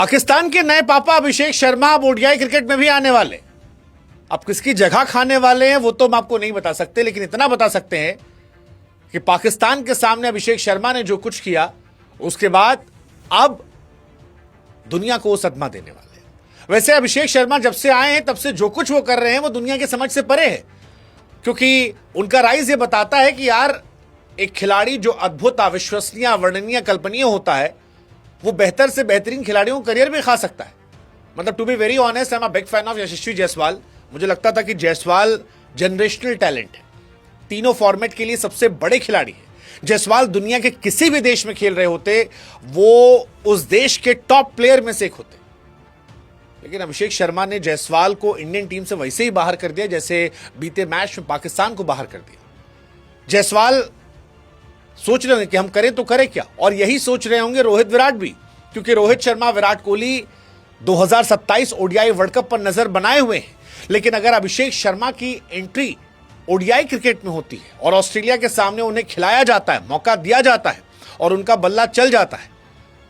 पाकिस्तान के नए पापा अभिषेक शर्मा अब ओडीआई क्रिकेट में भी आने वाले। अब किसकी जगह खाने वाले हैं वो तो हम आपको नहीं बता सकते, लेकिन इतना बता सकते हैं कि पाकिस्तान के सामने अभिषेक शर्मा ने जो कुछ किया उसके बाद अब दुनिया को वो सदमा देने वाले हैं। वैसे अभिषेक शर्मा जब से आए हैं तब से जो कुछ वो कर रहे हैं वो दुनिया के समझ से परे है, क्योंकि उनका राइज ये बताता है कि यार एक खिलाड़ी जो अद्भुत, अविश्वसनीय, अवर्णनीय, कल्पनीय होता है वो बेहतर से बेहतरीन खिलाड़ियों को करियर में खा सकता है। मतलब to be very honest, I am a big fan of Yashasvi Jaiswal. मुझे लगता था कि जायसवाल जनरेशनल टैलेंट है, तीनों फॉर्मेट के लिए सबसे बड़े खिलाड़ी है। जायसवाल दुनिया के किसी भी देश में खेल रहे होते वो उस देश के टॉप प्लेयर में से एक होते, लेकिन अभिषेक शर्मा ने जायसवाल को इंडियन टीम से वैसे ही बाहर कर दिया जैसे बीते मैच में पाकिस्तान को बाहर कर दिया। जायसवाल सोच रहे होंगे कि हम करें तो करें क्या, और यही सोच रहे होंगे रोहित विराट भी, क्योंकि Rohit Sharma, Virat Kohli 2027 ODI world cup पर नजर बनाए हुए हैं। लेकिन अगर अभिषेक शर्मा की एंट्री ओडीआई क्रिकेट में होती है और ऑस्ट्रेलिया के सामने उन्हें खिलाया जाता है, मौका दिया जाता है और उनका बल्ला चल जाता है,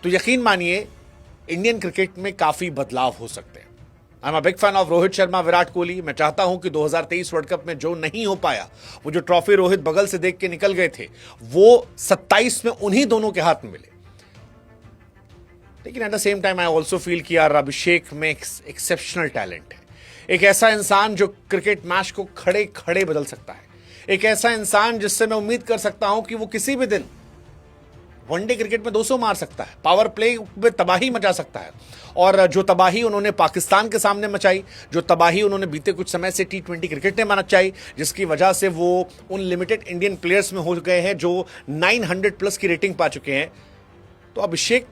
तो यकीन मानिए इंडियन क्रिकेट में काफी बदलाव हो सकते हैं। आई am a big fan of Rohit Sharma, Virat Kohli. मैं चाहता हूं कि 2023 वर्ल्ड कप में जो नहीं हो पाया, वो जो ट्रॉफी रोहित बगल से देख के निकल गए थे, वो 27 में उन्हीं दोनों के हाथ में मिले। लेकिन at the same time I also feel कि यार अभिषेक में एक्सेप्शनल टैलेंट है। एक ऐसा इंसान जो क्रिकेट मैच को खड़े खड़े बदल सकता है, एक ऐसा इंसान जिससे मैं उम्मीद कर सकता हूं कि वो किसी भी दिन वनडे क्रिकेट में 200 मार सकता है, पावर प्ले में तबाही मचा सकता है। और जो तबाही उन्होंने पाकिस्तान के सामने मचाई, जो तबाही उन्होंने बीते कुछ समय से T20 क्रिकेट में मचाई, जिसकी वजह से वो उन लिमिटेड इंडियन प्लेयर्स में हो गए हैं जो 900 प्लस की रेटिंग पा चुके हैं, तो अभिषेक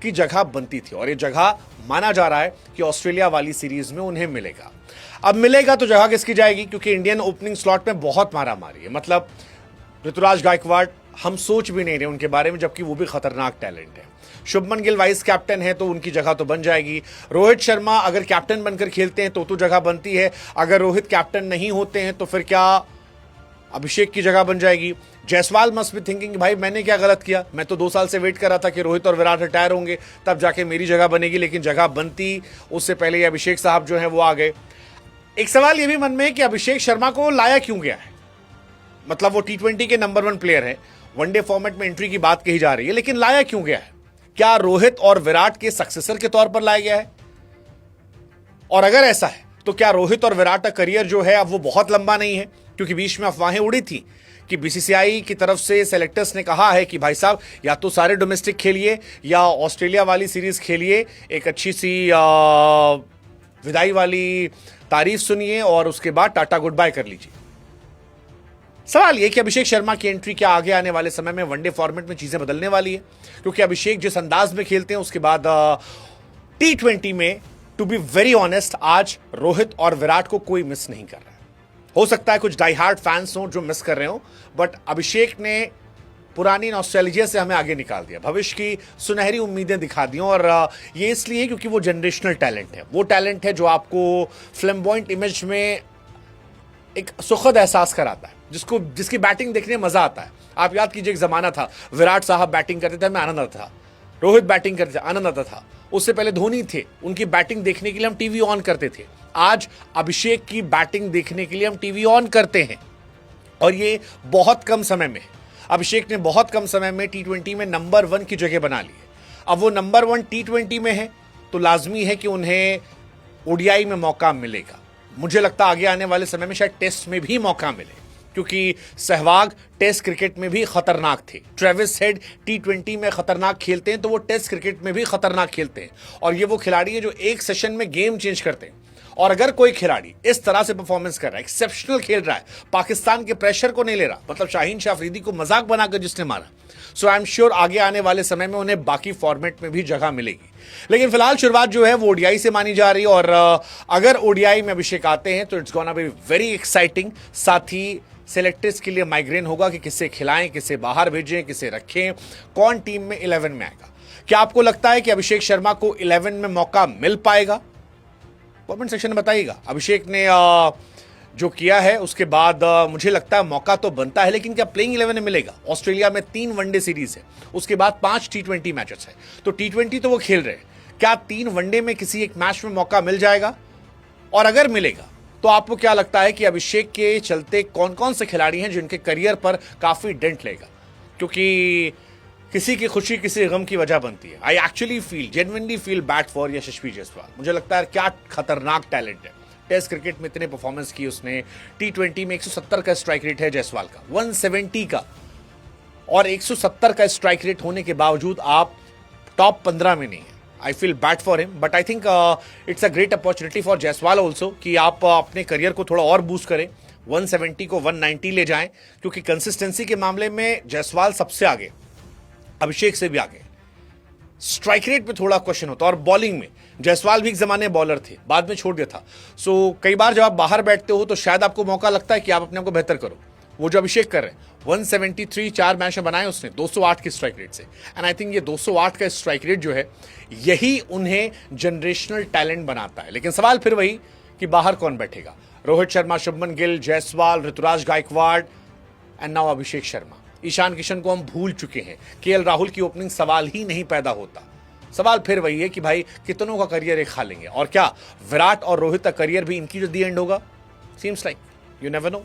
की जगह बनती थी और ये जगह माना जा रहा है कि ऑस्ट्रेलिया वाली सीरीज में उन्हें मिलेगा। अब मिलेगा तो जगह किसकी जाएगी, क्योंकि इंडियन ओपनिंग स्लॉट में बहुत मारा मारी है। मतलब ऋतुराज गायकवाड़, हम सोच भी नहीं रहे उनके बारे में, जबकि वो भी खतरनाक टैलेंट है। शुभमन गिल वाइस कैप्टन है तो उनकी जगह तो बन जाएगी। रोहित शर्मा अगर कैप्टन बनकर खेलते हैं तो जगह बनती है। अगर रोहित कैप्टन नहीं होते हैं तो फिर क्या अभिषेक की जगह बन जाएगी। जायसवाल मस्ट बी थिंकिंग भाई मैंने क्या गलत किया, मैं तो 2 साल से वेट कर रहा था कि रोहित और विराट रिटायर होंगे तब जाके मेरी जगह बनेगी, लेकिन जगह बनती उससे पहले ही अभिषेक साहब जो है वो आ गए। एक सवाल ये भी मन में है कि अभिषेक शर्मा को लाया क्यों गया है। मतलब वो T20 के नंबर 1 प्लेयर है, वनडे फॉर्मेट में एंट्री की बात कही जा रही है, लेकिन लाया क्यों गया है। क्या रोहित और विराट के सक्सेसर के तौर पर लाया गया है, और अगर ऐसा है तो क्या रोहित और विराट का करियर जो है अब वो बहुत लंबा नहीं है, क्योंकि बीच में अफवाहें उड़ी थी कि बीसीसीआई की तरफ से सेलेक्टर्स ने कहा है कि भाई साहब या तो सारे डोमेस्टिक खेलिए या ऑस्ट्रेलिया वाली सीरीज खेलिए, एक अच्छी सी विदाई वाली तारीफ सुनिए और उसके बाद टाटा गुड बाय कर लीजिए। सवाल यह कि अभिषेक शर्मा की एंट्री क्या आगे आने वाले समय में वनडे फॉर्मेट में चीजें बदलने वाली है, क्योंकि अभिषेक जिस अंदाज में खेलते हैं उसके बाद T20 में टू बी वेरी ऑनेस्ट आज रोहित और विराट को कोई मिस नहीं कर रहा है। हो सकता है कुछ डाई हार्ड फैंस हों जो मिस कर रहे हो, बट अभिषेक ने पुरानी नॉस्टैल्जिया से हमें आगे निकाल दिया, भविष्य की सुनहरी उम्मीदें दिखा दी। और ये इसलिए क्योंकि वो जनरेशनल टैलेंट है, वो टैलेंट है जो आपको फ्लैम्बॉयंट इमेज में एक सुखद एहसास कराता है, जिसकी बैटिंग देखने में मजा आता है। आप याद कीजिए एक जमाना था, विराट साहब बैटिंग करते थे, हमें आनंद आता था। रोहित बैटिंग करते थे, आनंद आता था। उससे पहले धोनी थे, उनकी बैटिंग देखने के लिए हम टीवी ऑन करते थे। आज अभिषेक की बैटिंग देखने के लिए हम टीवी ऑन करते हैं, और ये बहुत कम समय में। अभिषेक ने बहुत कम समय में T20 में नंबर 1 की जगह बना ली है। अब वो नंबर 1 T20 में है तो लाजमी है कि उन्हें ओडीआई में मौका मिलेगा। मुझे लगता है आगे आने वाले समय में शायद टेस्ट में भी मौका मिले, क्योंकि सहवाग टेस्ट क्रिकेट में भी खतरनाक थे। ट्रेविस हेड T20 में खतरनाक खेलते हैं तो वो टेस्ट क्रिकेट में भी खतरनाक खेलते हैं, और ये वो खिलाड़ी है जो एक सेशन में गेम चेंज करते हैं। और अगर कोई खिलाड़ी इस तरह से परफॉर्मेंस कर रहा है, एक्सेप्शनल खेल रहा है, पाकिस्तान के प्रेशर को नहीं ले रहा, मतलब शाहीन शाह अफरीदी को मजाक बनाकर जिसने मारा, सो आई एम श्योर आगे आने वाले समय में उन्हें बाकी फॉर्मेट में भी जगह मिलेगी। लेकिन फिलहाल शुरुआत जो है वो ओडीआई से मानी जा रही है, और अगर ओडीआई में अभिषेक आते हैं तो it's gonna be very exciting. साथ ही सेलेक्टर्स के लिए माइग्रेन होगा कि किसे खिलाएं, किसे बाहर भेजें, किसे रखें, कौन टीम में 11 में आएगा। क्या आपको लगता है कि अभिषेक शर्मा को 11 में मौका मिल पाएगा? कमेंट सेक्शन में बताइएगा। अभिषेक ने जो किया है उसके बाद मुझे लगता है मौका तो बनता है, लेकिन क्या प्लेइंग 11 में मिलेगा? ऑस्ट्रेलिया में 3 वनडे सीरीज है, उसके बाद 5 T20 मैचेस है, तो T20 तो वो खेल रहे हैं, क्या 3 वनडे में किसी एक मैच में मौका मिल जाएगा? और अगर मिलेगा तो आपको क्या लगता है कि अभिषेक के चलते कौन कौन से खिलाड़ी हैं जिनके करियर पर काफी डेंट लेगा? क्योंकि किसी की खुशी किसी गम की वजह बनती है। I actually feel, genuinely feel bad for Yashasvi Jaiswal. मुझे लगता है क्या खतरनाक टैलेंट है। टेस्ट क्रिकेट में इतने परफॉर्मेंस की उसने, T20 में 170 का स्ट्राइक रेट है जायसवाल का, 170 का, और 170 का स्ट्राइक रेट होने के बावजूद आप टॉप 15 में नहीं है। I feel bad for him, but I think it's a great opportunity for Jaiswal also कि आप अपने करियर को थोड़ा और बूस्ट करें, 170 को 190 ले जाएं, क्योंकि कंसिस्टेंसी के मामले में जायसवाल सबसे आगे, अभिषेक से भी आगे। स्ट्राइक रेट पे थोड़ा क्वेश्चन होता है, और बॉलिंग में जायसवाल भी एक जमाने बॉलर थे, बाद में छोड़ दिया था। सो कई बार जब आप बाहर बैठते हो तो शायद आपको मौका लगता है कि आप अपने आप को बेहतर करो। वो जो अभिषेक कर रहे हैं, 173 4 मैच में बनाए उसने 208 की स्ट्राइक रेट से, एंड आई थिंक ये 208 का स्ट्राइक रेट जो है यही उन्हें जनरेशनल टैलेंट बनाता है। लेकिन सवाल फिर वही कि बाहर कौन बैठेगा? Rohit Sharma, Shubman Gill, Jaiswal, Rituraj Gaekwad and now Abhishek Sharma. ईशान किशन को हम भूल चुके हैं, केएल राहुल की ओपनिंग सवाल ही नहीं पैदा होता। सवाल फिर वही है कि भाई कितनों का करियर ये खा लेंगे, और क्या विराट और रोहित का करियर भी इनकी जो दी एंड होगा? Seems like, you never know.